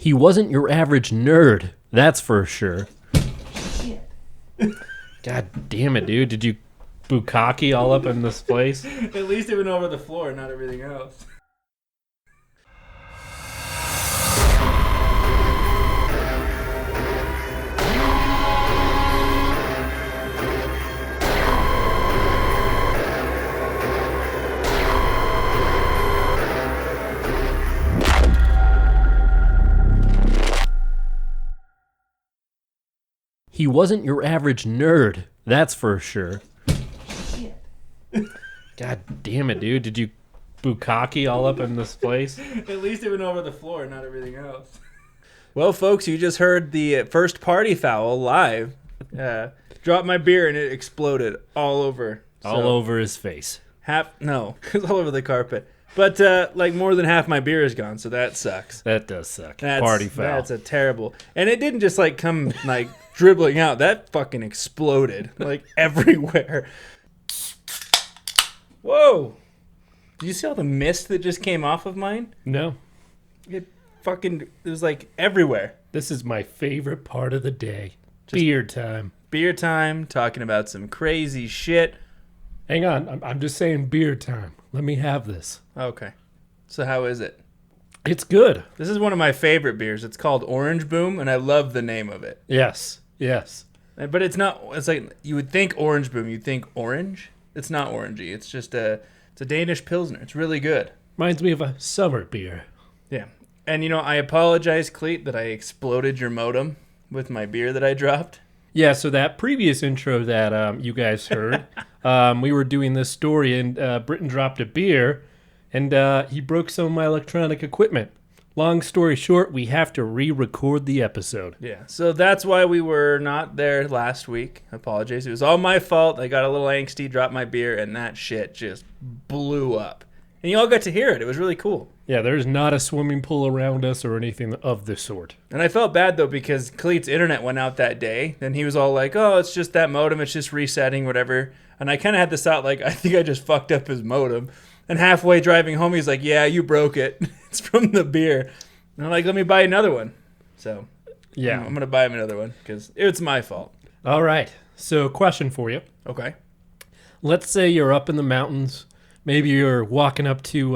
He wasn't your average nerd, that's for sure. Shit. God damn it, dude. Did you Kubaki all up in this place? At least it went over the floor, not everything else. He wasn't your average nerd, that's for sure. Shit. God damn it, dude. Did you Kubaki all up in this place? At least it went over the floor, not everything else. Well, folks, you just heard the first party foul live. Dropped my beer and it exploded all over. All over his face. No, it was all over the carpet. But like more than half my beer is gone, so that sucks. That does suck. Party foul. That's a terrible. And it didn't just like come like dribbling out. That fucking exploded like everywhere. Whoa! Did you see all the mist that just came off of mine? No. It was like everywhere. This is my favorite part of the day. Beer time. Beer time, talking about some crazy shit. Hang on. I'm just saying beer time. Let me have this. Okay. So how is it? It's good. This is one of my favorite beers. It's called Orange Boom, and I love the name of it. Yes. But it's not, it's like, you would think Orange Boom, you'd think orange. It's not orangey. It's just it's a Danish Pilsner. It's really good. Reminds me of a summer beer. Yeah. And, I apologize, Cleet, that I exploded your modem with my beer that I dropped. Yeah, so that previous intro that you guys heard, we were doing this story, and Britton dropped a beer, and he broke some of my electronic equipment. Long story short, we have to re-record the episode. Yeah, so that's why we were not there last week. I apologize. It was all my fault. I got a little angsty, dropped my beer, and that shit just blew up. And you all got to hear it. It was really cool. Yeah, there's not a swimming pool around us or anything of the sort. And I felt bad, though, because Cleet's internet went out that day. And he was all like, oh, it's just that modem. It's just resetting, whatever. And I kind of had this thought, like, I think I just fucked up his modem. And halfway driving home, he's like, yeah, you broke it. It's from the beer. And I'm like, let me buy another one. So, yeah, I'm going to buy him another one because it's my fault. All right. So, question for you. Okay. Let's say you're up in the mountains. Maybe you're walking up to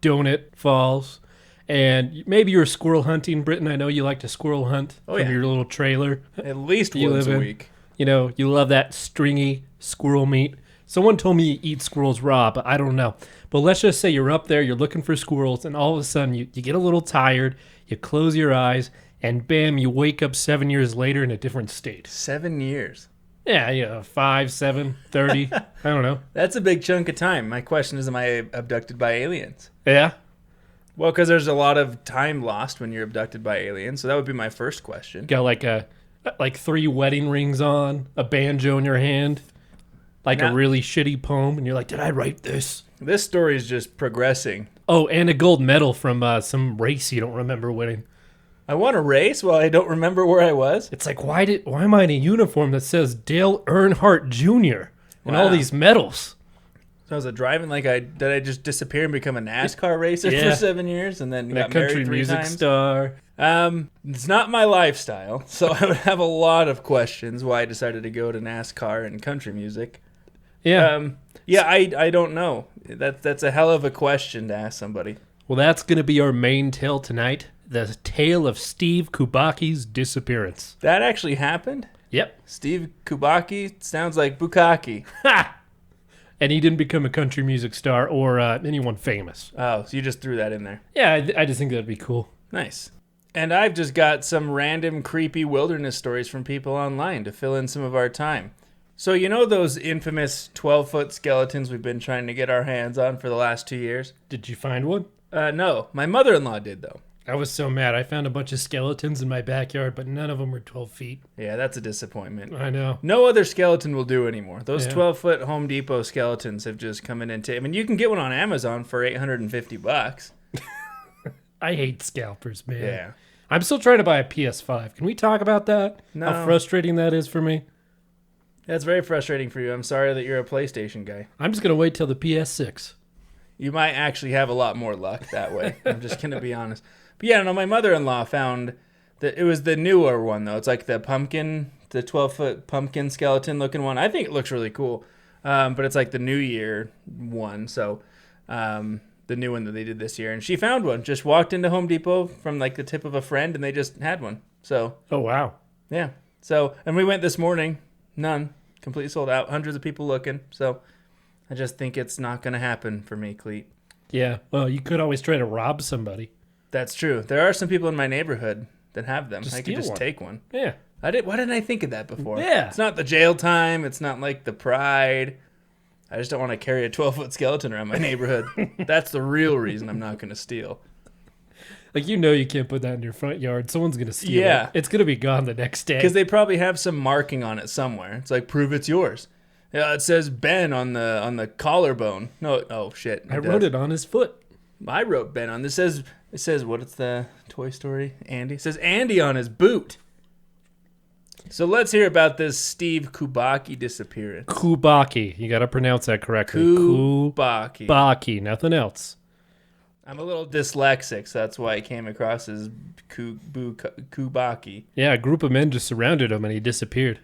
Donut Falls, and maybe you're squirrel hunting. Britton, I know you like to squirrel hunt from your little trailer. At least once a week. You love that stringy squirrel meat. Someone told me you eat squirrels raw, but I don't know. But let's just say you're up there, you're looking for squirrels, and all of a sudden you get a little tired, you close your eyes, and bam, you wake up 7 years later in a different state. 7 years? Yeah, 5, 7, 30, I don't know. That's a big chunk of time. My question is, am I abducted by aliens? Yeah. Well, because there's a lot of time lost when you're abducted by aliens, so that would be my first question. Got like 3 wedding rings on, a banjo in your hand, a really shitty poem, and you're like, did I write this? This story is just progressing. Oh, and a gold medal from some race you don't remember winning. I won a race? Well, I don't remember where I was. It's like, why am I in a uniform that says Dale Earnhardt Jr. and all these medals? So I was driving did I just disappear and become a NASCAR racer for 7 years and then got married 3 country music times? Star. It's not my lifestyle, so I would have a lot of questions why I decided to go to NASCAR and country music. Yeah. I don't know. That's a hell of a question to ask somebody. Well, that's going to be our main tale tonight. The tale of Steve Kubacki's disappearance. That actually happened? Yep. Steve Kubaki sounds like Bukaki. Ha! And he didn't become a country music star or anyone famous. Oh, so you just threw that in there. Yeah, I just think that'd be cool. Nice. And I've just got some random creepy wilderness stories from people online to fill in some of our time. So you know those infamous 12-foot skeletons we've been trying to get our hands on for the last 2 years? Did you find one? No. My mother-in-law did, though. I was so mad. I found a bunch of skeletons in my backyard, but none of them were 12 feet. Yeah, that's a disappointment. I know. No other skeleton will do anymore. Those 12-foot Home Depot skeletons have just come in and I mean, you can get one on Amazon for $850. I hate scalpers, man. Yeah. I'm still trying to buy a PS5. Can we talk about that? No. How frustrating that is for me? That's very frustrating for you. I'm sorry that you're a PlayStation guy. I'm just going to wait till the PS6. You might actually have a lot more luck that way. I'm just going to be honest. But yeah, no, my mother-in-law found that it was the newer one, though. It's like the 12-foot pumpkin skeleton looking one. I think it looks really cool. But it's like the New Year one. So the new one that they did this year. And she found one. Just walked into Home Depot from like the tip of a friend, and they just had one. So. Oh, wow. Yeah. So, and we went this morning. None. Completely sold out. Hundreds of people looking. So I just think it's not going to happen for me, Cleet. Yeah. Well, you could always try to rob somebody. That's true. There are some people in my neighborhood that have them. I could just one. take one. Yeah. Why didn't I think of that before? Yeah. It's not the jail time. It's not like the pride. I just don't want to carry a 12-foot skeleton around my neighborhood. That's the real reason I'm not going to steal. Like, you can't put that in your front yard. Someone's going to steal it. It's going to be gone the next day. Because they probably have some marking on it somewhere. It's like, prove it's yours. Yeah, it says Ben on the collarbone. No, oh shit. I wrote it on his foot. I wrote Ben on this. It says what? It's the Toy Story Andy. It says Andy on his boot. So let's hear about this Steve Kubaki disappearance. Kubaki. You got to pronounce that correctly. Kubaki. Kubaki. Nothing else. I'm a little dyslexic, so that's why I came across as Kubaki. Yeah, a group of men just surrounded him and he disappeared.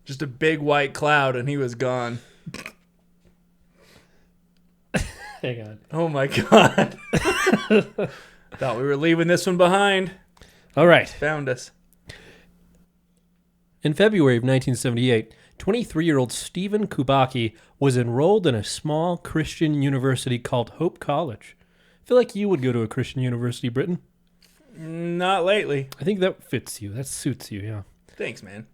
Just a big white cloud and he was gone. Hang on. Oh my God. Thought we were leaving this one behind. All right. Found us. In February of 1978, 23-year-old Steven Kubacki was enrolled in a small Christian university called Hope College. I feel like you would go to a Christian university, Britton. Not lately. I think that fits you. That suits you, yeah. Thanks, man.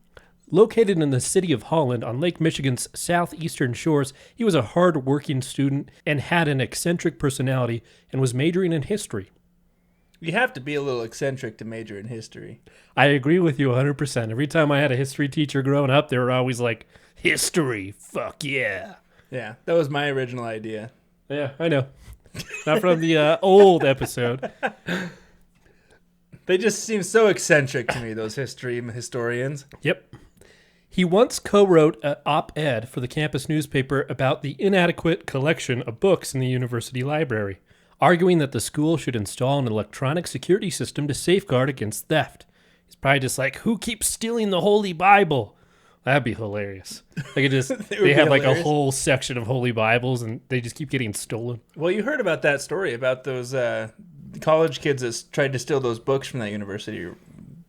Located in the city of Holland on Lake Michigan's southeastern shores, he was a hard-working student and had an eccentric personality and was majoring in history. You have to be a little eccentric to major in history. I agree with you 100%. Every time I had a history teacher growing up, they were always like, history, fuck yeah. Yeah, that was my original idea. Yeah, I know. Not from the old episode. They just seem so eccentric to me, those historians. Yep. He once co-wrote an op-ed for the campus newspaper about the inadequate collection of books in the university library, arguing that the school should install an electronic security system to safeguard against theft. He's probably just like, who keeps stealing the Holy Bible? That'd be hilarious. Like they have like a whole section of Holy Bibles and they just keep getting stolen. Well, you heard about that story about those college kids that tried to steal those books from that university.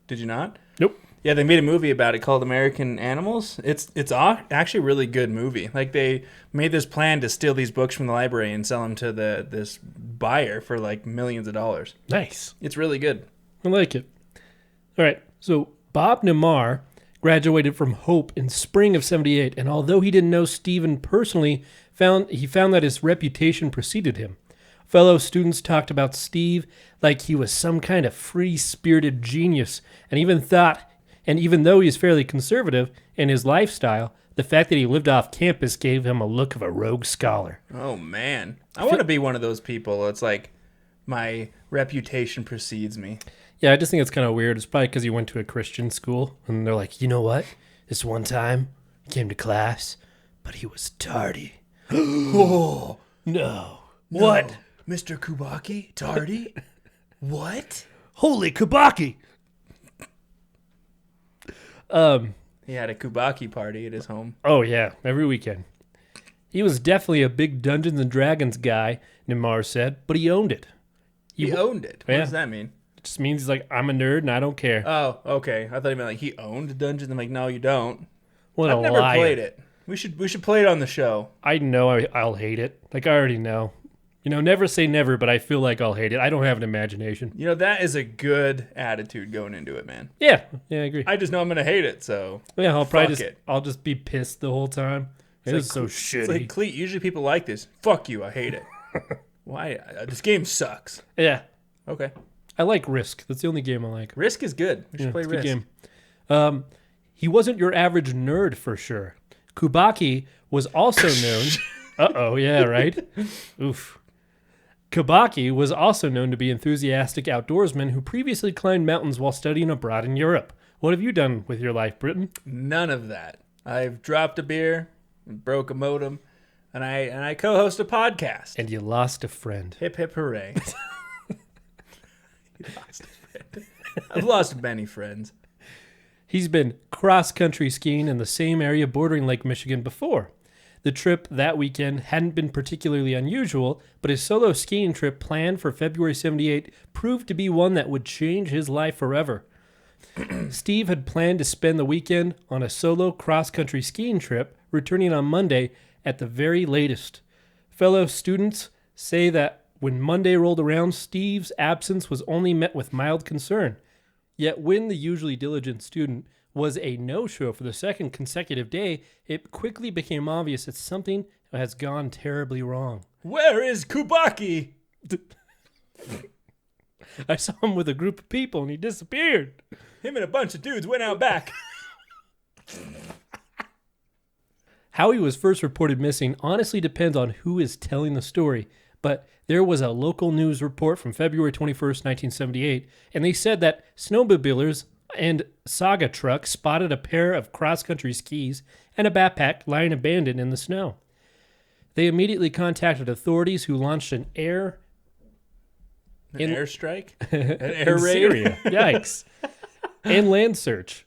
Did you not? Nope. Yeah, they made a movie about it called American Animals. It's actually a really good movie. Like they made this plan to steal these books from the library and sell them to this buyer for like millions of dollars. Nice. It's really good. I like it. All right. So Bob Nemar graduated from Hope in spring of '78, and although he didn't know Steven personally, he found that his reputation preceded him. Fellow students talked about Steve like he was some kind of free-spirited genius, and even though he was fairly conservative in his lifestyle, the fact that he lived off campus gave him a look of a rogue scholar. Oh, man. I want to be one of those people. It's like my reputation precedes me. Yeah, I just think it's kind of weird. It's probably because you went to a Christian school, and they're like, you know what? This one time, he came to class, but he was tardy. Oh, no. What? Mr. Kubaki? Tardy? What? Holy Kubaki! He had a Kubaki party at his home. Oh, yeah, every weekend. He was definitely a big Dungeons and Dragons guy, Nemar said, but he owned it. He owned it? What does that mean? It just means he's like, I'm a nerd and I don't care. Oh, okay. I thought he meant like he owned Dungeons. I'm like, no, you don't. What I've a never liar. played it. We should play it on the show. I know I'll hate it. Like, I already know. You know, never say never, but I feel like I'll hate it. I don't have an imagination. You know, that is a good attitude going into it, man. Yeah, I agree. I just know I'm going to hate it, so yeah, I'll just be pissed the whole time. It's so shitty. It's like, Cleet, usually people like this. Fuck you, I hate it. Why? This game sucks. Yeah. Okay. I like Risk. That's the only game I like. Risk is good. We should play it's a Risk. good game. He wasn't your average nerd for sure. Kubaki was also known... Uh-oh, yeah, right? Oof. Kubaki was also known to be enthusiastic outdoorsman who previously climbed mountains while studying abroad in Europe. What have you done with your life, Britton? None of that. I've dropped a beer, broke a modem. And I co-host a podcast. And you lost a friend. Hip hip hooray. You lost a friend. I've lost many friends. He's been cross-country skiing in the same area bordering Lake Michigan before. The trip that weekend hadn't been particularly unusual, but his solo skiing trip planned for February 78 proved to be one that would change his life forever. Steve had planned to spend the weekend on a solo cross-country skiing trip, returning on Monday at the very latest. Fellow students say that when Monday rolled around, Steve's absence was only met with mild concern. Yet when the usually diligent student was a no-show for the second consecutive day, it quickly became obvious that something has gone terribly wrong. Where is Kubaki? I saw him with a group of people and he disappeared. Him and a bunch of dudes went out back. How he was first reported missing honestly depends on who is telling the story, but there was a local news report from February 21st, 1978, and they said that snowmobilers and saga trucks spotted a pair of cross-country skis and a backpack lying abandoned in the snow. They immediately contacted authorities who launched an airstrike? An air raid? Syria. Yikes. And land search.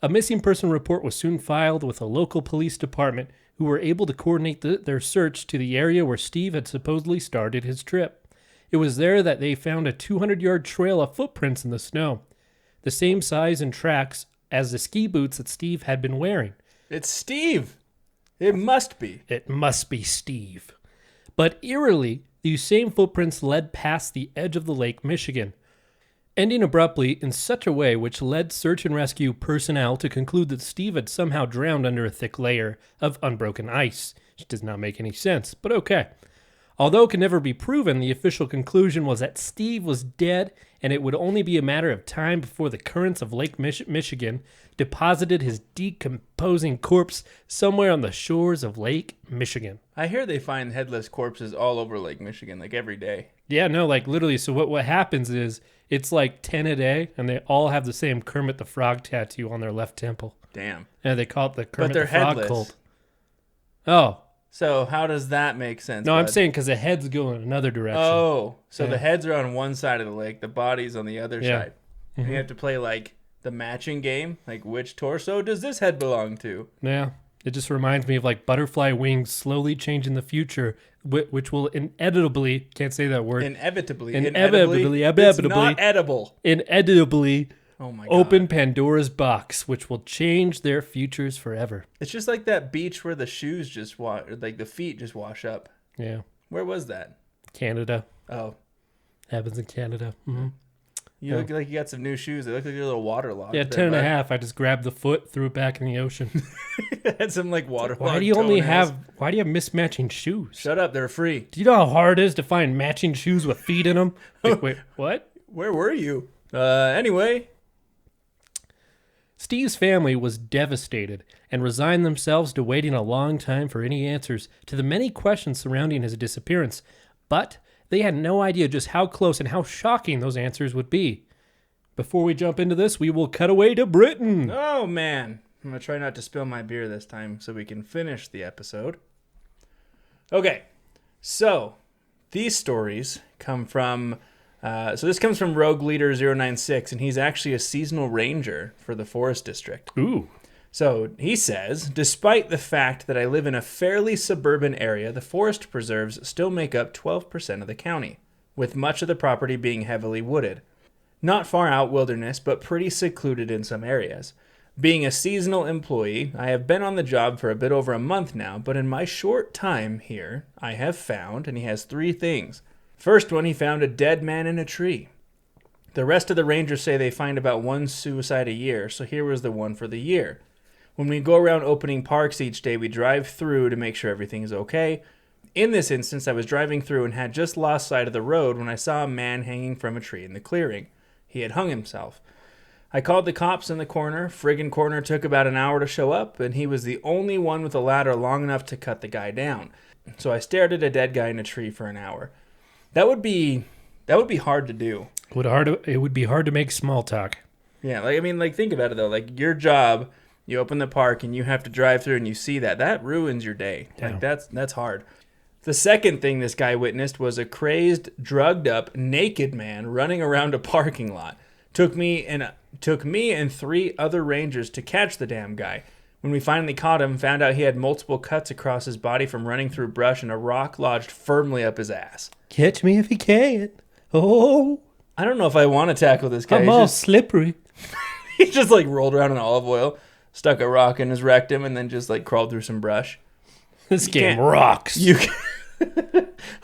A missing person report was soon filed with a local police department who were able to coordinate their search to the area where Steve had supposedly started his trip. It was there that they found a 200-yard trail of footprints in the snow, the same size and tracks as the ski boots that Steve had been wearing. It's Steve. It must be. It must be Steve. But eerily, these same footprints led past the edge of the Lake Michigan, ending abruptly in such a way which led search and rescue personnel to conclude that Steve had somehow drowned under a thick layer of unbroken ice, which does not make any sense, but okay. Although it can never be proven, the official conclusion was that Steve was dead and it would only be a matter of time before the currents of Lake Michigan deposited his decomposing corpse somewhere on the shores of Lake Michigan. I hear they find headless corpses all over Lake Michigan, like every day. Yeah, no, like literally. So what happens is it's like 10 a day, and they all have the same Kermit the Frog tattoo on their left temple. Damn. And they call it the Kermit they're the Frog headless. cult. Oh. So how does that make sense? No, bud? I'm saying because the heads go in another direction. Oh, so Yeah. the heads are on one side of the lake, the body's on the other Yeah. side. And you have to play like the matching game, like which torso does this head belong to? Yeah. It just reminds me of like butterfly wings slowly change in the future, which will inevitably, can't say that word. Inevitably. It's not edible. Inevitably Oh my God. open Pandora's box, which will change their futures forever. It's just like that beach where the shoes just like the feet just wash up. Yeah. Where was that? Canada. Oh. Happens in Canada. Mm-hmm. You look like you got some new shoes. They look like you're a little waterlogged. Yeah, 10 and a half. I just grabbed the foot, threw it back in the ocean. Had some like waterlogged Why do you have mismatching shoes? Shut up, they're free. Do you know how hard it is to find matching shoes with feet in them? Wait, what? Where were you? Anyway. Steve's family was devastated and resigned themselves to waiting a long time for any answers to the many questions surrounding his disappearance. But they had no idea just how close and how shocking those answers would be. Before we jump into this, we will cut away to Britain. Oh, man. I'm going to try not to spill my beer this time so we can finish the episode. Okay. So, these stories come from... this comes from Rogue Leader 096, and he's actually a seasonal ranger for the Forest District. Ooh. So he says, despite the fact that I live in a fairly suburban area, the forest preserves still make up 12% of the county, with much of the property being heavily wooded. Not far out wilderness, but pretty secluded in some areas. Being a seasonal employee, I have been on the job for a bit over a month now, but in my short time here, I have found, and he has 3 things. First one, he found a dead man in a tree. The rest of the rangers say they find about 1 suicide a year, so here was the one for the year. When we go around opening parks each day, we drive through to make sure everything is okay. In this instance, I was driving through and had just lost sight of the road when I saw a man hanging from a tree in the clearing. He had hung himself. I called the cops in the corner. Friggin' corner took about an hour to show up, and he was the only one with a ladder long enough to cut the guy down. So I stared at a dead guy in a tree for an hour. That would be hard to do. It would be hard to make small talk. Yeah, think about it though. Like your job You open the park and you have to drive through and you see that. That ruins your day. Yeah. Like that's hard. The second thing this guy witnessed was a crazed, drugged up, naked man running around a parking lot. Took me and 3 other rangers to catch the damn guy. When we finally caught him, found out he had multiple cuts across his body from running through brush and a rock lodged firmly up his ass. Catch me if you can. Oh, I don't know if I want to tackle this guy. I'm all slippery. He just like rolled around in olive oil, stuck a rock in his rectum, and then just like crawled through some brush. This game rocks. You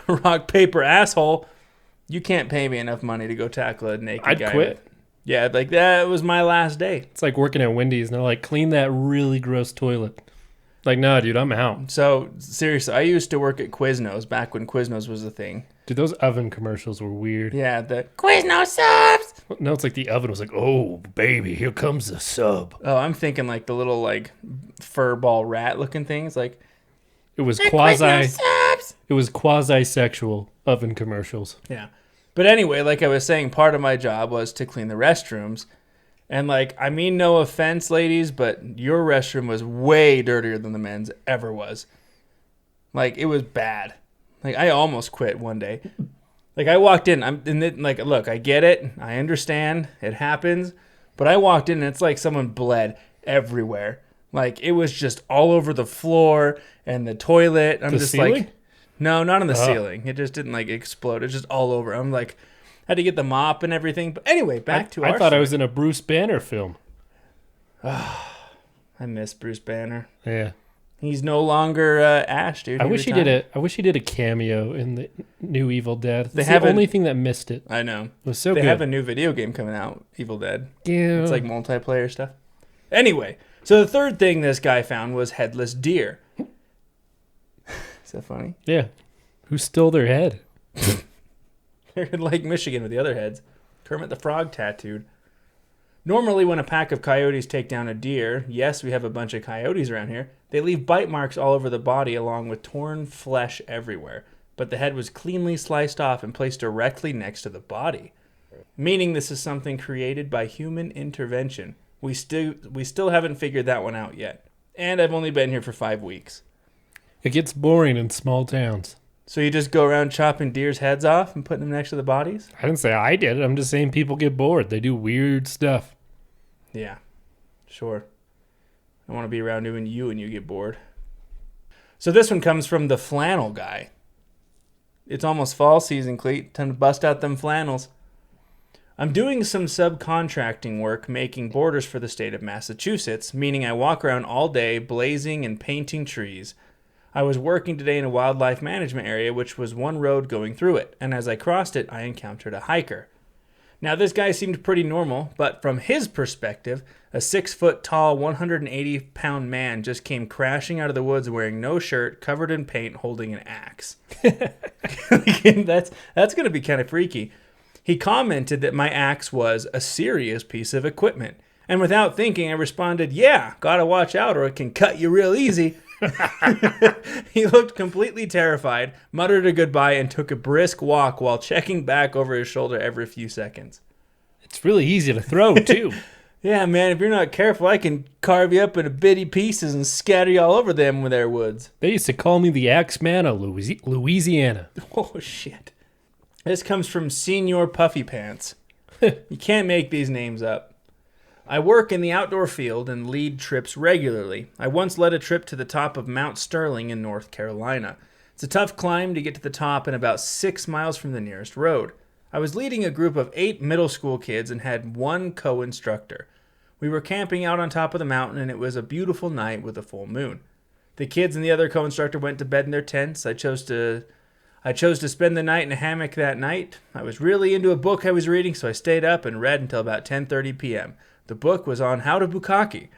rock, paper, asshole. You can't pay me enough money to go tackle a naked guy. I'd quit. Yeah, like that was my last day. It's like working at Wendy's and they're like, clean that really gross toilet. Like, no, dude, I'm out. So, seriously, I used to work at Quiznos back when Quiznos was a thing. Dude, those oven commercials were weird. Yeah, the Quiznos subs! No, it's like the oven was like, oh, baby, here comes the sub. Oh, I'm thinking like the little like fur ball rat looking things. Like, It was Quiznos subs! It was quasi-sexual oven commercials. Yeah. But anyway, like I was saying, part of my job was to clean the restrooms. And like, I mean no offense, ladies, but your restroom was way dirtier than the men's ever was. Like, it was bad. Like, I almost quit one day. Like, I walked in, look, I get it. I understand. It happens. But I walked in and it's like someone bled everywhere. Like, it was just all over the floor and the toilet. I'm The just ceiling? like, no, not on the ceiling. It just didn't like explode. It's just all over. I'm like, had to get the mop and everything. But anyway, back to our I thought story. I was in a Bruce Banner film. I miss Bruce Banner. Yeah. He's no longer Ash, dude. I wish he did a cameo in the new Evil Dead. It's the haven't- only thing that missed it. I know. It was so They good. have a new video game coming out, Evil Dead. Yeah. It's like multiplayer stuff. Anyway, so the third thing this guy found was headless deer. Is that funny? Yeah. Who stole their head? They're in Lake Michigan with the other heads. Kermit the Frog tattooed. Normally, when a pack of coyotes take down a deer, yes, we have a bunch of coyotes around here, they leave bite marks all over the body along with torn flesh everywhere. But the head was cleanly sliced off and placed directly next to the body. Meaning this is something created by human intervention. We still haven't figured that one out yet. And I've only been here for 5 weeks. It gets boring in small towns. So you just go around chopping deer's heads off and putting them next to the bodies? I didn't say I did it. I'm just saying people get bored. They do weird stuff. Yeah, sure. I want to be around doing you and you get bored. So this one comes from the flannel guy. It's almost fall season, Cleet. Time to bust out them flannels. I'm doing some subcontracting work making borders for the state of Massachusetts, meaning I walk around all day blazing and painting trees. I was working today in a wildlife management area, which was one road going through it, and as I crossed it, I encountered a hiker. Now, this guy seemed pretty normal, but from his perspective, a 6-foot-tall, 180-pound man just came crashing out of the woods wearing no shirt, covered in paint, holding an axe. That's going to be kind of freaky. He commented that my axe was a serious piece of equipment. And without thinking, I responded, yeah, gotta watch out or it can cut you real easy. He looked completely terrified, muttered a goodbye, and took a brisk walk while checking back over his shoulder every few seconds. It's really easy to throw, too. Yeah, man, if you're not careful, I can carve you up into bitty pieces and scatter you all over them with their woods. They used to call me the Axeman of Louisiana. Oh, shit. This comes from Senior Puffy Pants. You can't make these names up. I work in the outdoor field and lead trips regularly. I once led a trip to the top of Mount Sterling in North Carolina. It's a tough climb to get to the top and about 6 miles from the nearest road. I was leading a group of 8 middle school kids and had one co-instructor. We were camping out on top of the mountain and it was a beautiful night with a full moon. The kids and the other co-instructor went to bed in their tents. I chose to spend the night in a hammock that night. I was really into a book I was reading, so I stayed up and read until about 10:30 p.m. The book was on how to Kubaki.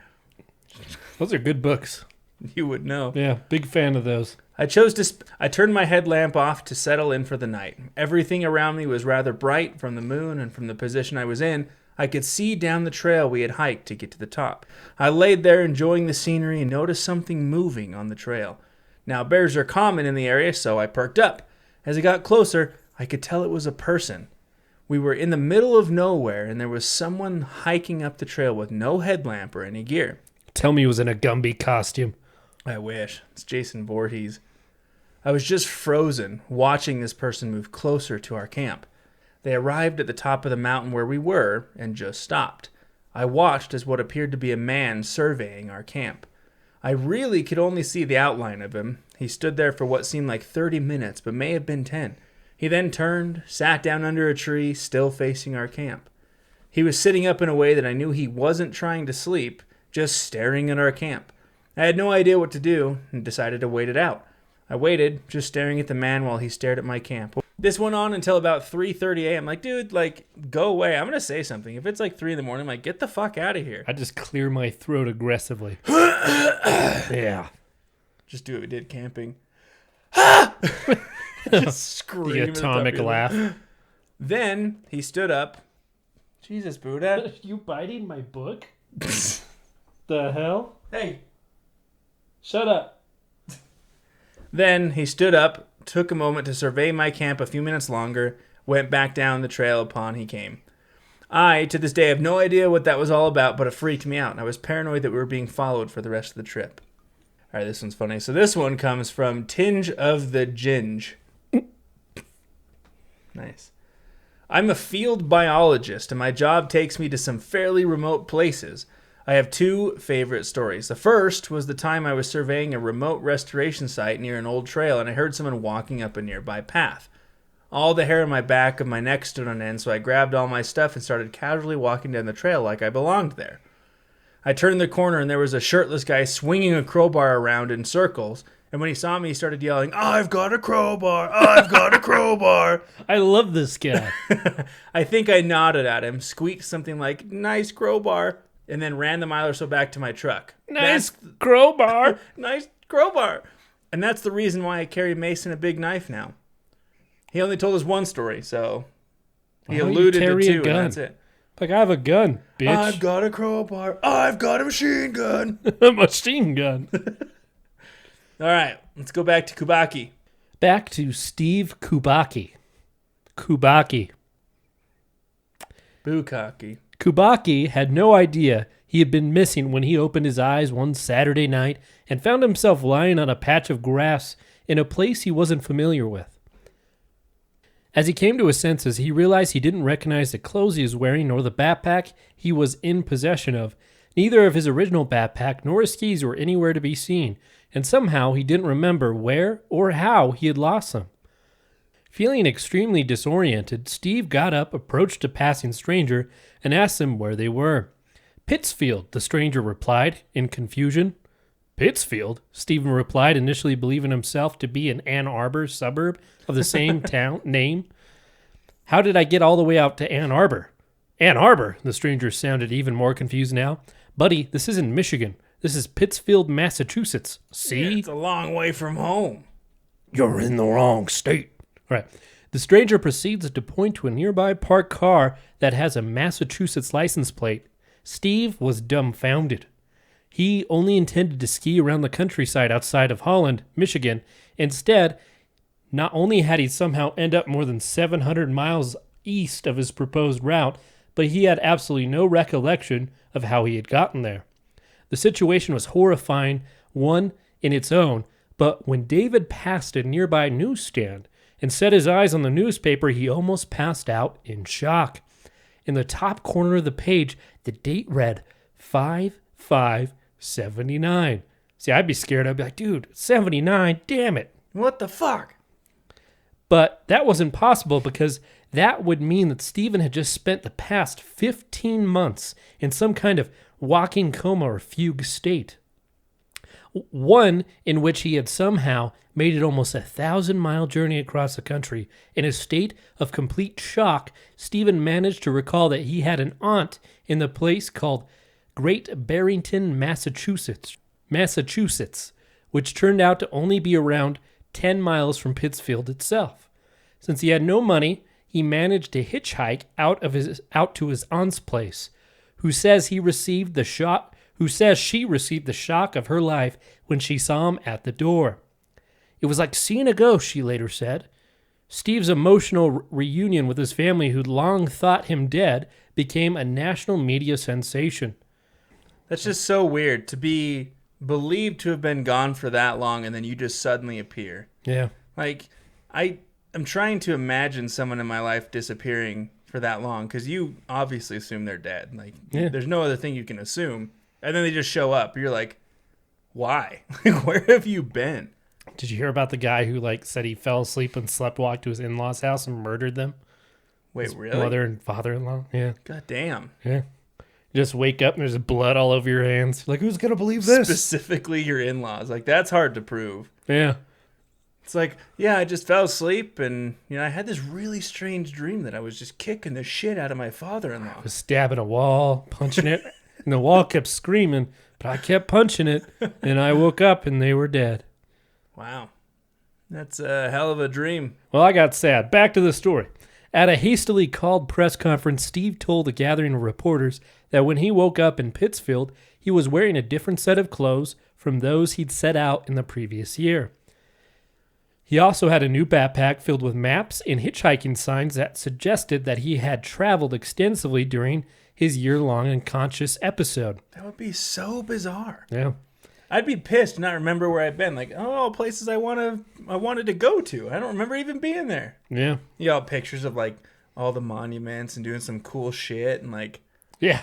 Those are good books. You would know. Yeah, big fan of those. I turned my headlamp off to settle in for the night. Everything around me was rather bright from the moon, and from the position I was in, I could see down the trail we had hiked to get to the top. I laid there enjoying the scenery and noticed something moving on the trail. Now, bears are common in the area, so I perked up. As I got closer, I could tell it was a person. We were in the middle of nowhere, and there was someone hiking up the trail with no headlamp or any gear. Tell me he was in a Gumby costume. I wish. It's Jason Voorhees. I was just frozen, watching this person move closer to our camp. They arrived at the top of the mountain where we were and just stopped. I watched as what appeared to be a man surveying our camp. I really could only see the outline of him. He stood there for what seemed like 30 minutes, but may have been 10. He then turned, sat down under a tree, still facing our camp. He was sitting up in a way that I knew he wasn't trying to sleep, just staring at our camp. I had no idea what to do and decided to wait it out. I waited, just staring at the man while he stared at my camp. This went on until about 3:30 a.m. Like, dude, like, go away. I'm going to say something. If it's like 3 in the morning, I'm like, get the fuck out of here. I just clear my throat aggressively. Yeah. Just do what we did camping. Just scream. The atomic laugh. Then he stood up. Jesus, Buddha. You biting my book? The hell? Hey. Shut up. Then he stood up, took a moment to survey my camp a few minutes longer, went back down the trail upon he came. I, to this day, have no idea what that was all about, but it freaked me out, and I was paranoid that we were being followed for the rest of the trip. All right, this one's funny. So this one comes from Tinge of the Ginge. Nice. I'm a field biologist, and my job takes me to some fairly remote places. I have 2 favorite stories. The first was the time I was surveying a remote restoration site near an old trail, and I heard someone walking up a nearby path. All the hair on my back of my neck stood on end, so I grabbed all my stuff and started casually walking down the trail like I belonged there. I turned the corner, and there was a shirtless guy swinging a crowbar around in circles, and when he saw me, he started yelling, "I've got a crowbar! I've got a crowbar!" I love this guy. I think I nodded at him, squeaked something like, "Nice crowbar," and then ran the mile or so back to my truck. Nice crowbar. Nice crowbar. And that's the reason why I carry mace and a big knife now. He only told us one story, so he alluded to 2, and that's it. Like, I have a gun, bitch. I've got a crowbar. I've got a machine gun. A machine gun. All right, let's go back to Kubaki. Back to Steve Kubaki. Kubaki. Bukaki. Kubaki had no idea he had been missing when he opened his eyes one Saturday night and found himself lying on a patch of grass in a place he wasn't familiar with. As he came to his senses, he realized he didn't recognize the clothes he was wearing nor the backpack he was in possession of. Neither of his original backpack nor his keys were anywhere to be seen, and somehow he didn't remember where or how he had lost them. Feeling extremely disoriented, Steve got up, approached a passing stranger, and asked him where they were. "Pittsfield," the stranger replied, in confusion. "Pittsfield?" Stephen replied, initially believing himself to be an Ann Arbor suburb of the same town name. "How did I get all the way out to Ann Arbor?" "Ann Arbor?" The stranger sounded even more confused now. "Buddy, this isn't Michigan. This is Pittsfield, Massachusetts. See? Yeah, it's a long way from home." "You're in the wrong state." All right. The stranger proceeds to point to a nearby parked car that has a Massachusetts license plate. Steve was dumbfounded. He only intended to ski around the countryside outside of Holland, Michigan. Instead, not only had he somehow end up more than 700 miles east of his proposed route, but he had absolutely no recollection of how he had gotten there. The situation was horrifying, one in its own, but when David passed a nearby newsstand and set his eyes on the newspaper, he almost passed out in shock. In the top corner of the page, the date read 5/5/79. See, I'd be scared. I'd be like, dude, 79, damn it. What the fuck? But that wasn't possible because that would mean that Stephen had just spent the past 15 months in some kind of walking coma or fugue state. One in which he had somehow made it almost 1,000-mile journey across the country. In a state of complete shock, Stephen managed to recall that he had an aunt in the place called Great Barrington, Massachusetts, which turned out to only be around 10 miles from Pittsfield itself. Since he had no money, he managed to hitchhike out to his aunt's place, who says she received the shock of her life when she saw him at the door. "It was like seeing a ghost," she later said. Steve's emotional reunion with his family, who'd long thought him dead, became a national media sensation. That's just so weird to be believed to have been gone for that long and then you just suddenly appear. Yeah. Like, I'm trying to imagine someone in my life disappearing for that long because you obviously assume they're dead. Like, there's no other thing you can assume. And then they just show up. You're like, why? Where have you been? Did you hear about the guy who said he fell asleep and sleepwalked to his in-laws' house and murdered them? Wait, his really? Mother and father-in-law. Yeah. God damn. Yeah. You just wake up and there's blood all over your hands. You're like, who's gonna believe this? Specifically your in-laws. Like, that's hard to prove. Yeah. It's like, yeah, I just fell asleep and I had this really strange dream that I was just kicking the shit out of my father-in-law. I was stabbing a wall, punching it, and the wall kept screaming, but I kept punching it, and I woke up and they were dead. Wow. That's a hell of a dream. Well, I got sad. Back to the story. At a hastily called press conference, Steve told a gathering of reporters that when he woke up in Pittsfield, he was wearing a different set of clothes from those he'd set out in the previous year. He also had a new backpack filled with maps and hitchhiking signs that suggested that he had traveled extensively during his year-long unconscious episode. That would be so bizarre. Yeah. I'd be pissed to not remember where I've been. Like, oh, places I wanted to go to. I don't remember even being there. Yeah. You know, pictures of all the monuments and doing some cool shit and Yeah.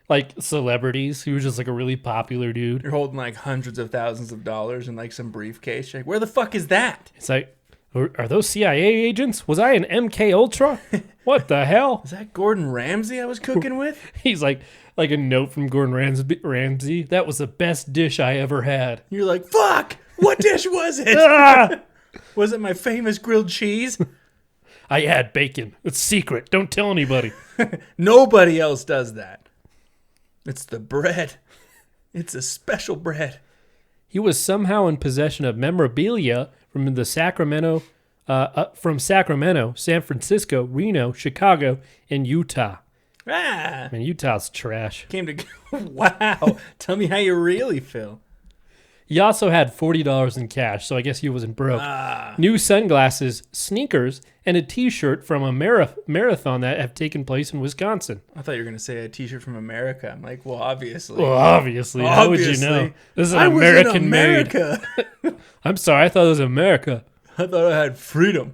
Like celebrities. He was just a really popular dude. you're holding hundreds of thousands of dollars in some briefcase. You're like, where the fuck is that? It's like, are those CIA agents? Was I an MK Ultra? What the hell? Is that Gordon Ramsay I was cooking with? He's like a note from Gordon Ramsay. That was the best dish I ever had. You're like, fuck! What dish was it? Ah! Was it my famous grilled cheese? I had bacon. It's secret. Don't tell anybody. Nobody else does that. It's the bread. It's a special bread. He was somehow in possession of memorabilia from Sacramento, San Francisco, Reno, Chicago, and Utah. Ah! Man, Utah's trash. Wow. Tell me how you really feel. He also had $40 in cash, so I guess he wasn't broke. New sunglasses, sneakers, and a T-shirt from a marathon that have taken place in Wisconsin. I thought you were going to say a T-shirt from America. I'm like, well, obviously. Well, obviously. How would you know? This is an American-made. I'm sorry, I thought it was America. I thought I had freedom.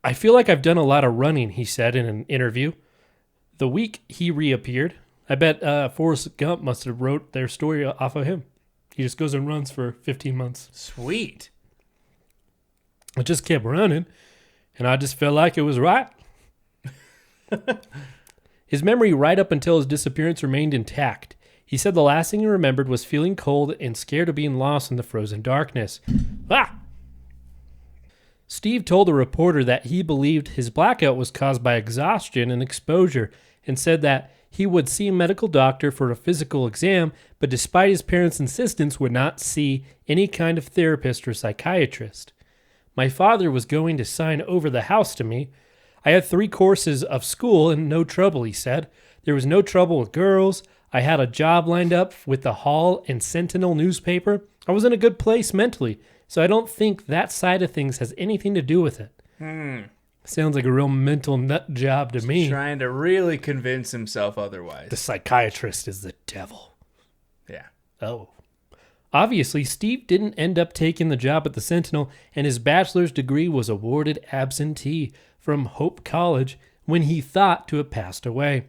I feel like I've done a lot of running, he said in an interview. The week he reappeared, I bet Forrest Gump must have wrote their story off of him. He just goes and runs for 15 months. Sweet. I just kept running, and I just felt like it was right. His memory right up until his disappearance remained intact. He said the last thing he remembered was feeling cold and scared of being lost in the frozen darkness. Steve told a reporter that he believed his blackout was caused by exhaustion and exposure, and said that he would see a medical doctor for a physical exam, but despite his parents' insistence, would not see any kind of therapist or psychiatrist. My father was going to sign over the house to me. I had 3 courses of school and no trouble, he said. There was no trouble with girls. I had a job lined up with the Hall and Sentinel newspaper. I was in a good place mentally, so I don't think that side of things has anything to do with it. Sounds like a real mental nut job to me. Trying to really convince himself otherwise. The psychiatrist is the devil. Yeah. Oh. Obviously, Steve didn't end up taking the job at the Sentinel, and his bachelor's degree was awarded absentee from Hope College when he thought to have passed away.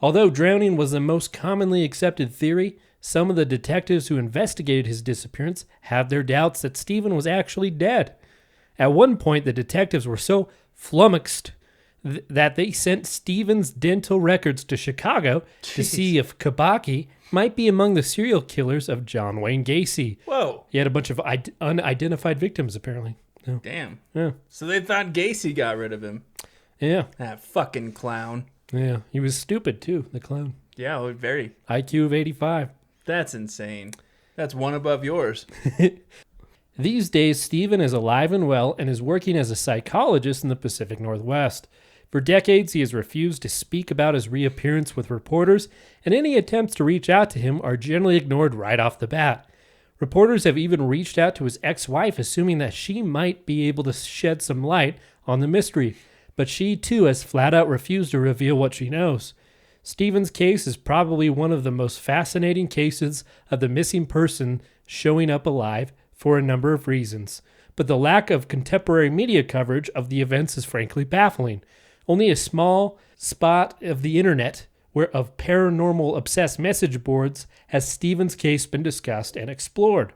Although drowning was the most commonly accepted theory, some of the detectives who investigated his disappearance had their doubts that Steven was actually dead. At one point, the detectives were so flummoxed that they sent Steven's dental records to Chicago to see if Kubaki might be among the serial killers of John Wayne Gacy. Whoa. He had a bunch of unidentified victims, apparently. Yeah. Damn. Yeah. So they thought Gacy got rid of him. Yeah. That fucking clown. Yeah. He was stupid, too, the clown. Yeah, well, very. IQ of 85. That's insane. That's one above yours. These days, Steven is alive and well and is working as a psychologist in the Pacific Northwest. For decades, he has refused to speak about his reappearance with reporters, and any attempts to reach out to him are generally ignored right off the bat. Reporters have even reached out to his ex-wife, assuming that she might be able to shed some light on the mystery, but she, too, has flat out refused to reveal what she knows. Stephen's case is probably one of the most fascinating cases of the missing person showing up alive for a number of reasons. But the lack of contemporary media coverage of the events is frankly baffling. Only a small spot of the internet of paranormal obsessed message boards has Stephen's case been discussed and explored.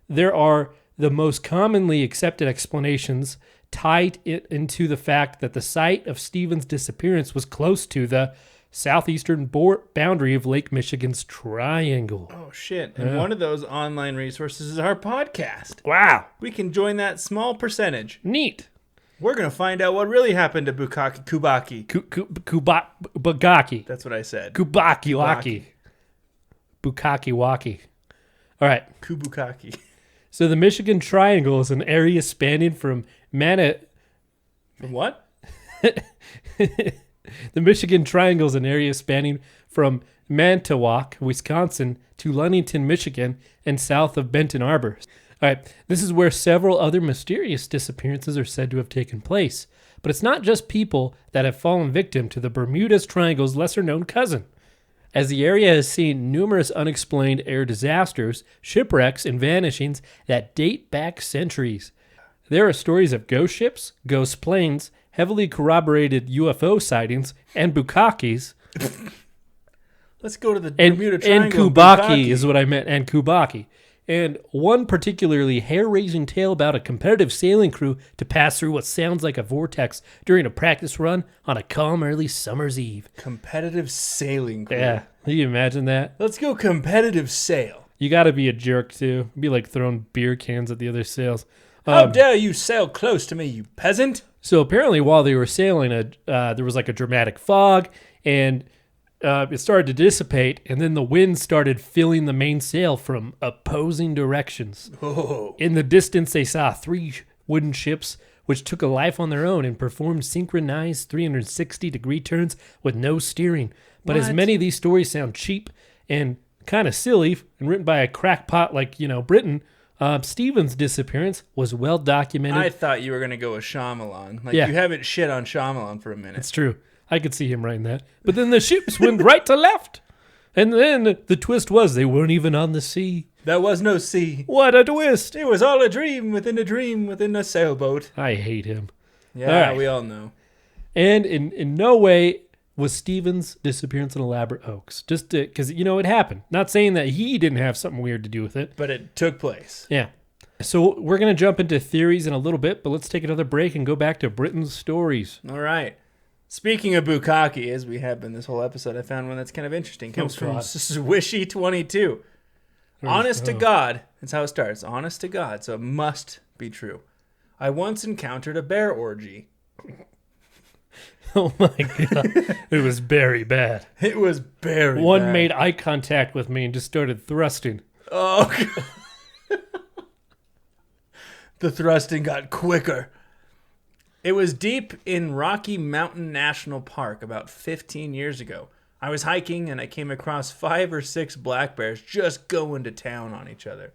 There are the most commonly accepted explanations tied it into the fact that the site of Stephen's disappearance was close to the southeastern boundary of Lake Michigan's Triangle. Oh, shit. And one of those online resources is our podcast. Wow. We can join that small percentage. Neat. We're going to find out what really happened to Kubaki. Kubaki. That's what I said. Kubaki Waki. Bukaki Waki. All right. Kubaki. So the Michigan Triangle is an area spanning from From what? The Michigan Triangle is an area spanning from Manitowoc, Wisconsin, to Ludington, Michigan, and south of Benton Harbor. All right, this is where several other mysterious disappearances are said to have taken place. But it's not just people that have fallen victim to the Bermuda Triangle's lesser-known cousin, as the area has seen numerous unexplained air disasters, shipwrecks, and vanishings that date back centuries. There are stories of ghost ships, ghost planes, heavily corroborated UFO sightings, and bukakis. Let's go to the Bermuda Triangle. And Kubaki is what I meant, and Kubaki. And one particularly hair-raising tale about a competitive sailing crew to pass through what sounds like a vortex during a practice run on a calm early summer's eve. Competitive sailing crew. Yeah, can you imagine that? Let's go competitive sail. You got to be a jerk, too. It'd be like throwing beer cans at the other sails. How dare you sail close to me, you peasant? So apparently while they were sailing, there was like a dramatic fog, and it started to dissipate, and then the wind started filling the mainsail from opposing directions. Oh. In the distance, they saw 3 wooden ships, which took a life on their own and performed synchronized 360-degree turns with no steering. But as many of these stories sound cheap and kind of silly and written by a crackpot like, Britain, Stephen's disappearance was well documented. I thought you were going to go with Shyamalan. Like, Yeah. you haven't shit on Shyamalan for a minute. It's true. I could see him writing that. But then the ships went right to left. And then the twist was they weren't even on the sea. There was no sea. What a twist. It was all a dream within a sailboat. I hate him. Yeah, right. we all know. And in no way was Stephen's disappearance an elaborate hoax. Just because, it happened. Not saying that he didn't have something weird to do with it. But it took place. Yeah. So we're going to jump into theories in a little bit, but let's take another break and go back to Britain's stories. All right. Speaking of Bukaki, as we have been this whole episode, I found one that's kind of interesting. Comes from Swishy22. Honest to God, that's how it starts. Honest to God, so it must be true. I once encountered a bear orgy. Oh my God. It was very bad. It was very bad. One made eye contact with me and just started thrusting. Oh, God. The thrusting got quicker. It was deep in Rocky Mountain National Park about 15 years ago. I was hiking and I came across 5 or 6 black bears just going to town on each other.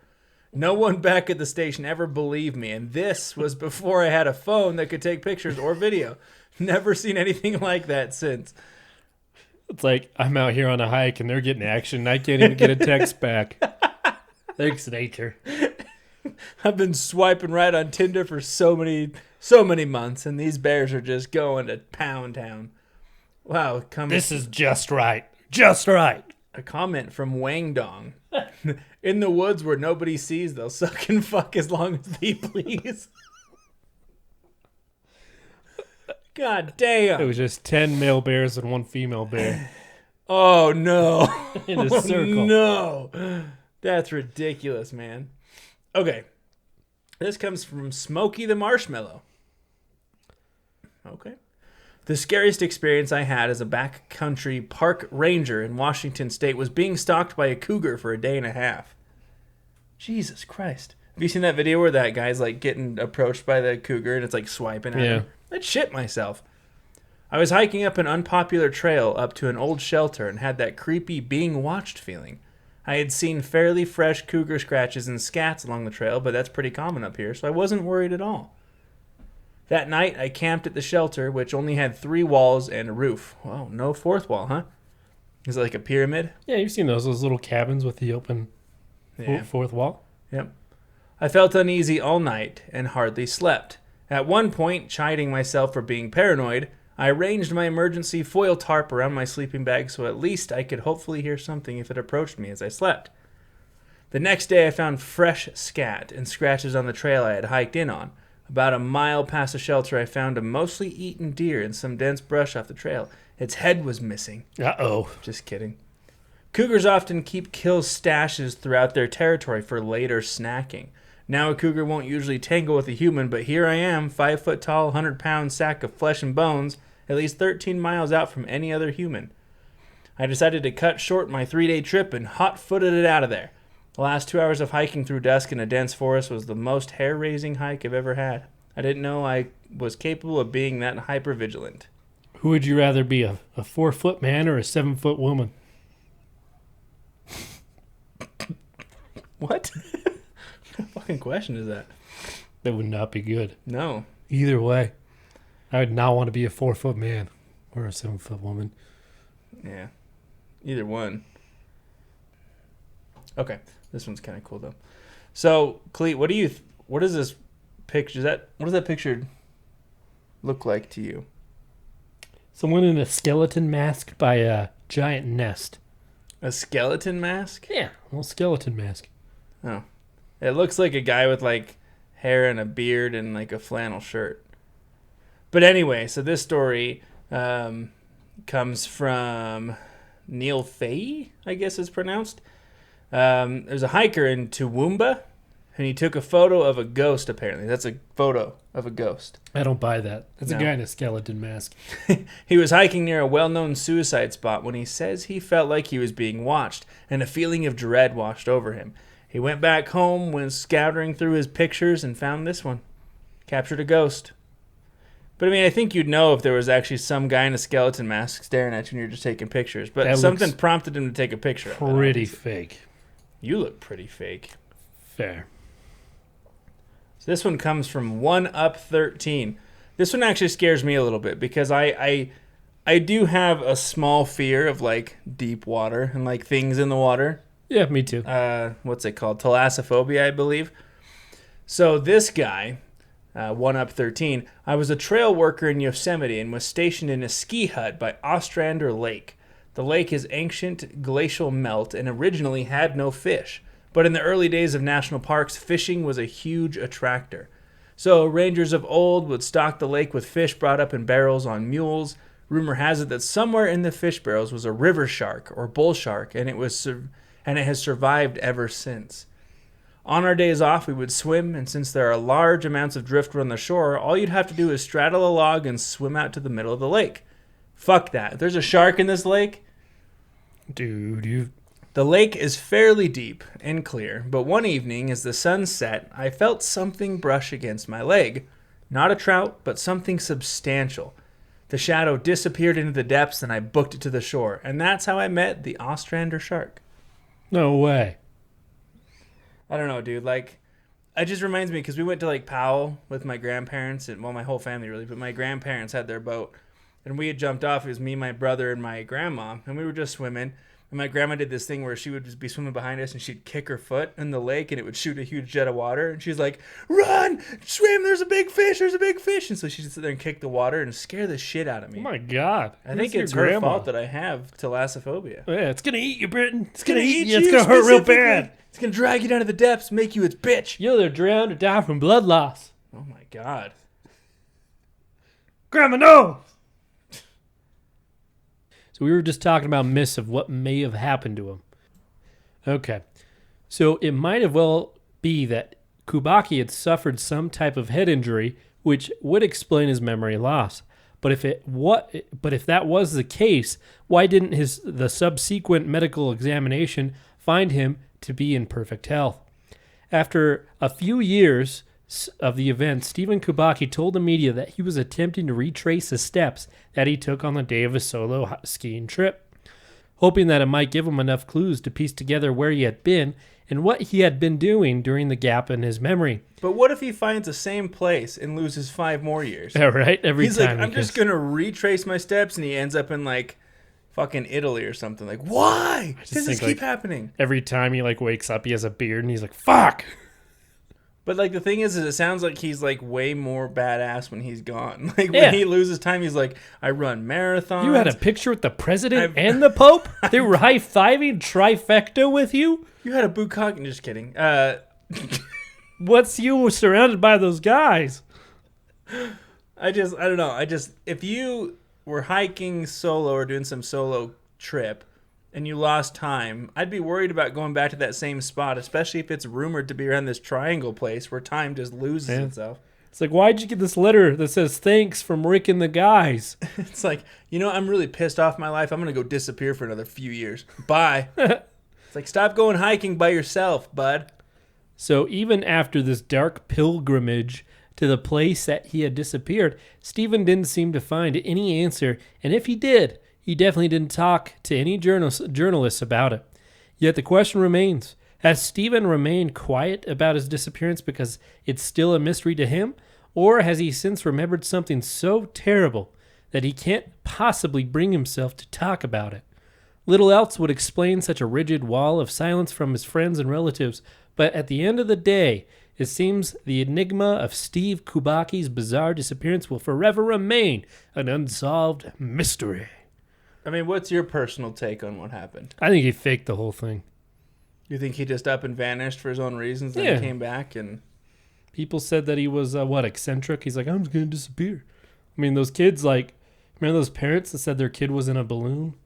No one back at the station ever believed me, and this was before I had a phone that could take pictures or video. Never seen anything like that since. It's like I'm out here on a hike and they're getting action and I can't even get a text back. Thanks, nature. I've been swiping right on Tinder for so many months, and these bears are just going to Pound Town. Wow. This is just right. Just right. A comment from Wang Dong. In the woods where nobody sees, they'll suck and fuck as long as they please. God damn. It was just 10 male bears and 1 female bear. Oh, no. In a circle. No. That's ridiculous, man. Okay. This comes from Smokey the Marshmallow. Okay. The scariest experience I had as a backcountry park ranger in Washington State was being stalked by a cougar for a day and a half. Jesus Christ. Have you seen that video where that guy's like getting approached by the cougar and it's like swiping at him? I'd shit myself. I was hiking up an unpopular trail up to an old shelter and had that creepy being watched feeling. I had seen fairly fresh cougar scratches and scats along the trail, but that's pretty common up here, so I wasn't worried at all. That night, I camped at the shelter, which only had 3 walls and a roof. Well, no 4th wall, huh? Is it like a pyramid? Yeah, you've seen those little cabins with the open fourth wall. Yep. I felt uneasy all night and hardly slept. At one point, chiding myself for being paranoid, I arranged my emergency foil tarp around my sleeping bag so at least I could hopefully hear something if it approached me as I slept. The next day I found fresh scat and scratches on the trail I had hiked in on. About a mile past the shelter I found a mostly eaten deer in some dense brush off the trail. Its head was missing. Uh-oh. Just kidding. Cougars often keep kill stashes throughout their territory for later snacking. Now a cougar won't usually tangle with a human, but here I am, 5 foot tall, 100-pound sack of flesh and bones, at least 13 miles out from any other human. I decided to cut short my 3-day trip and hot-footed it out of there. The last 2 hours of hiking through dusk in a dense forest was the most hair-raising hike I've ever had. I didn't know I was capable of being that hyper-vigilant. Who would you rather be, a 4-foot man or a 7-foot woman? What? What fucking question is that? That would not be good. No. Either way, I would not want to be a 4-foot man or a 7-foot woman. Yeah. Either one. Okay. This one's kind of cool, though. So, Cleet, what does this picture, what does that picture look like to you? Someone in a skeleton mask by a giant nest. A skeleton mask? Yeah, a little skeleton mask. Oh. It looks like a guy with, like, hair and a beard and, like, a flannel shirt. But anyway, so this story comes from Neil Fahey, I guess it's pronounced. There's a hiker in Toowoomba, and he took a photo of a ghost, apparently. That's a photo of a ghost. I don't buy that. That's No. a guy in a skeleton mask. He was hiking near a well-known suicide spot when he says he felt like he was being watched, and a feeling of dread washed over him. He went back home when scouring through his pictures and found this one. Captured a ghost. But I mean, I think you'd know if there was actually some guy in a skeleton mask staring at you and you're just taking pictures. But That something looks prompted him to take a picture of it. Pretty fake. You look pretty fake. Fair. So this one comes from 1up13. This one actually scares me a little bit because I do have a small fear of like deep water and like things in the water. Yeah, me too. What's it called? Thalassophobia, I believe. So this guy, 1up13, I was a trail worker in Yosemite and was stationed in a ski hut by Ostrander Lake. The lake is ancient glacial melt and originally had no fish. But in the early days of national parks, fishing was a huge attractor. So rangers of old would stock the lake with fish brought up in barrels on mules. Rumor has it that somewhere in the fish barrels was a river shark or bull shark, and it has survived ever since. On our days off, we would swim, and since there are large amounts of driftwood on the shore, all you'd have to do is straddle a log and swim out to the middle of the lake. Fuck that. If there's a shark in this lake... Dude, The lake is fairly deep and clear, but one evening as the sun set, I felt something brush against my leg. Not a trout, but something substantial. The shadow disappeared into the depths and I booked it to the shore, and that's how I met the Ostrander shark. No way. I don't know, dude. Like, it just reminds me because we went to Lake Powell with my grandparents, and well, my whole family really, but my grandparents had their boat, and we had jumped off. It was me, my brother, and my grandma, and we were just swimming. And my grandma did this thing where she would just be swimming behind us and she'd kick her foot in the lake and it would shoot a huge jet of water. And she's like, "Run! Swim! There's a big fish! There's a big fish!" And so she'd sit there and kick the water and scare the shit out of me. Oh my God. I think it's her fault that I have thalassophobia. Yeah, it's going to eat you, Britton. It's going to eat you. It's going to hurt real bad. It's going to drag you down to the depths, make you its bitch. You'll either drown or die from blood loss. Oh my God. Grandma, no! So we were just talking about myths of what may have happened to him. Okay. So it might have well be that Kubaki had suffered some type of head injury, which would explain his memory loss. But if that was the case, why didn't the subsequent medical examination find him to be in perfect health? After a few years of the event, Steven Kubacki told the media that he was attempting to retrace the steps that he took on the day of his solo skiing trip, hoping that it might give him enough clues to piece together where he had been and what he had been doing during the gap in his memory. But what if he finds the same place and loses 5 more years? Yeah, right? He's like, I'm just going to retrace my steps, and he ends up in, like, fucking Italy or something. Like, why does this keep happening? Every time he like wakes up, he has a beard and he's like, fuck. But like the thing is it sounds like he's like way more badass when he's gone. Like when he loses time, he's like, I run marathons. You had a picture with the president and the Pope? They were high-fiving trifecta with you? You had a bukkake. Just kidding. What's you surrounded by those guys? I don't know. If you were hiking solo or doing some solo trip and you lost time, I'd be worried about going back to that same spot, especially if it's rumored to be around this triangle place where time just loses itself. It's like, why'd you get this letter that says thanks from Rick and the guys? It's like, I'm really pissed off my life. I'm going to go disappear for another few years. Bye. It's like, stop going hiking by yourself, bud. So even after this dark pilgrimage to the place that he had disappeared, Steven didn't seem to find any answer, and if he did, he definitely didn't talk to any journalists about it. Yet the question remains, has Steven remained quiet about his disappearance because it's still a mystery to him, or has he since remembered something so terrible that he can't possibly bring himself to talk about it? Little else would explain such a rigid wall of silence from his friends and relatives, but at the end of the day, it seems the enigma of Steve Kubaki's bizarre disappearance will forever remain an unsolved mystery. I mean, what's your personal take on what happened? I think he faked the whole thing. You think he just up and vanished for his own reasons, then he came back and... People said that he was, eccentric? He's like, I'm just going to disappear. I mean, those kids, remember those parents that said their kid was in a balloon?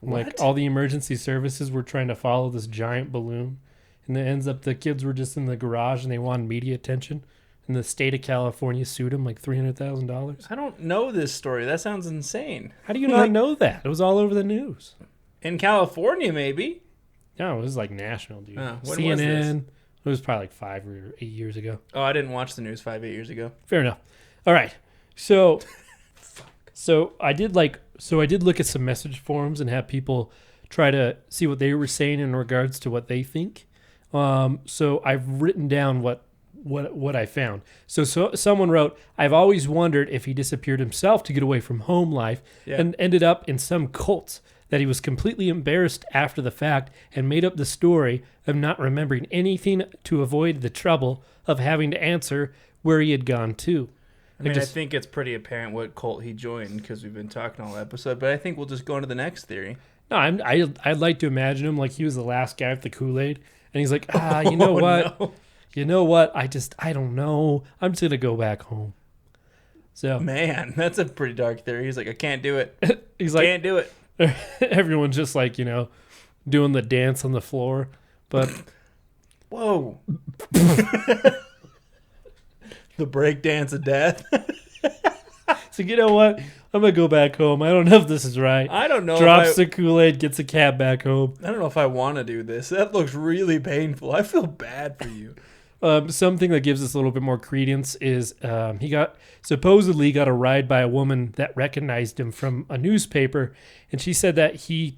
What? Like, all the emergency services were trying to follow this giant balloon. And it ends up the kids were just in the garage and they wanted media attention. And the state of California sued him like $300,000. I don't know this story. That sounds insane. How do you not know that? It was all over the news. In California, maybe? No, it was like national, dude. When CNN. was this? It was probably like 5 or 8 years ago. Oh, I didn't watch the news 8 years ago. Fair enough. All right. So, I did look at some message forums and have people try to see what they were saying in regards to what they think. So I've written down what I found. So someone wrote, I've always wondered if he disappeared himself to get away from home life and ended up in some cult, that he was completely embarrassed after the fact and made up the story of not remembering anything to avoid the trouble of having to answer where he had gone to. I think it's pretty apparent what cult he joined because we've been talking all episode, but I think we'll just go into the next theory. No, I'd like to imagine him like he was the last guy with the Kool-Aid, and he's like, you know what? No. You know what? I don't know. I'm just going to go back home. So, man, that's a pretty dark theory. He's like, I can't do it. He's like, can't do it. Everyone's just like, doing the dance on the floor. But, whoa. The break dance of death. So, you know what? I'm going to go back home. I don't know if this is right. I don't know. Drops the Kool-Aid, gets a cab back home. I don't know if I want to do this. That looks really painful. I feel bad for you. Something that gives us a little bit more credence is he supposedly got a ride by a woman that recognized him from a newspaper, and she said that he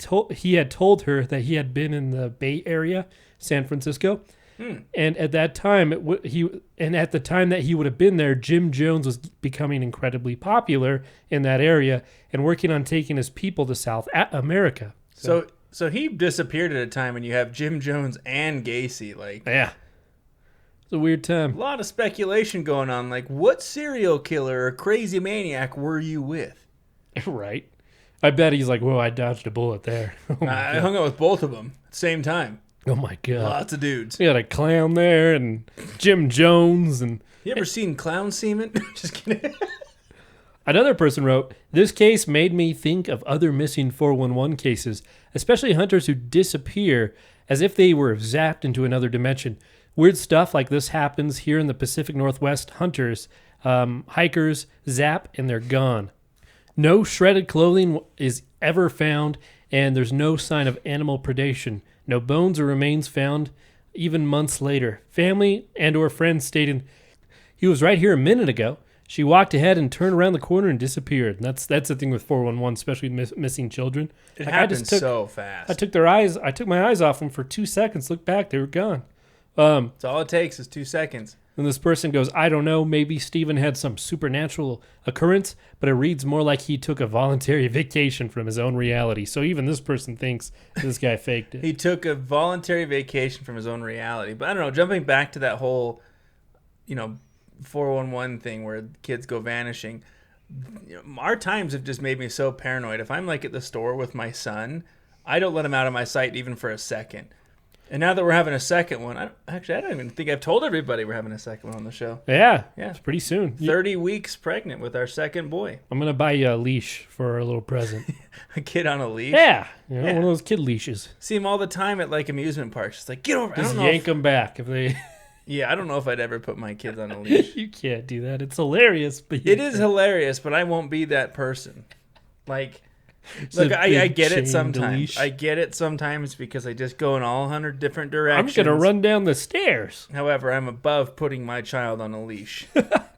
had told her that he had been in the Bay Area, San Francisco, and at that time at the time that he would have been there, Jim Jones was becoming incredibly popular in that area and working on taking his people to South America. So he disappeared at a time when you have Jim Jones and Gacy, yeah. It's a weird time. A lot of speculation going on. Like, what serial killer or crazy maniac were you with? Right. I bet he's like, whoa, I dodged a bullet there. I hung out with both of them at the same time. Oh, my God. Lots of dudes. We had a clown there and Jim Jones. And you ever seen clown semen? Just kidding. Another person wrote, this case made me think of other missing 411 cases, especially hunters who disappear as if they were zapped into another dimension. Weird stuff like this happens here in the Pacific Northwest. Hunters, hikers, zap, and they're gone. No shredded clothing is ever found, and there's no sign of animal predation. No bones or remains found, even months later. Family and or friends stated, he was right here a minute ago. She walked ahead and turned around the corner and disappeared. And that's the thing with 411, especially missing children. It happens so fast. I took my eyes off them for 2 seconds, looked back, they were gone. So all it takes is 2 seconds. And this person goes, I don't know, maybe Steven had some supernatural occurrence, but it reads more like he took a voluntary vacation from his own reality. So even this person thinks this guy faked it. He took a voluntary vacation from his own reality. But I don't know, jumping back to that whole, 411 thing where kids go vanishing. Our times have just made me so paranoid. If I'm like at the store with my son, I don't let him out of my sight even for a second. And now that we're having a second one, I don't even think I've told everybody we're having a second one on the show. Yeah. It's pretty soon. 30 weeks pregnant with our second boy. I'm going to buy you a leash for a little present. A kid on a leash? Yeah. One of those kid leashes. See him all the time at like amusement parks. It's like, get over. Just yank them back if they... Yeah, I don't know if I'd ever put my kids on a leash. You can't do that. It's hilarious. But it is hilarious, but I won't be that person. Like... Look, I get it sometimes. I get it sometimes because I just go in all 100 different directions. I'm going to run down the stairs. However, I'm above putting my child on a leash.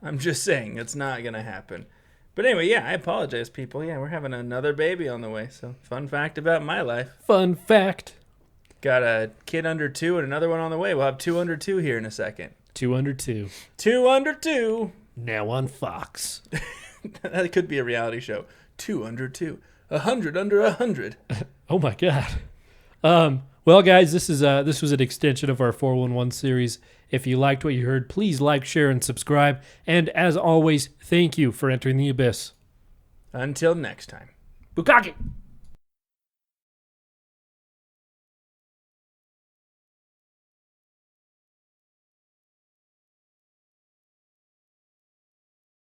I'm just saying, it's not going to happen. But anyway, I apologize, people. Yeah, we're having another baby on the way. So, fun fact about my life. Fun fact. Got a kid under 2 and another one on the way. We'll have 2 under 2 here in a second. 2 under 2. 2 under 2. Now on Fox. That could be a reality show. 2 under 2. 100 under 100. Oh my God. Well, guys, this was an extension of our 411 series. If you liked what you heard, please like, share, and subscribe. And as always, thank you for entering the abyss. Until next time. Kubaki.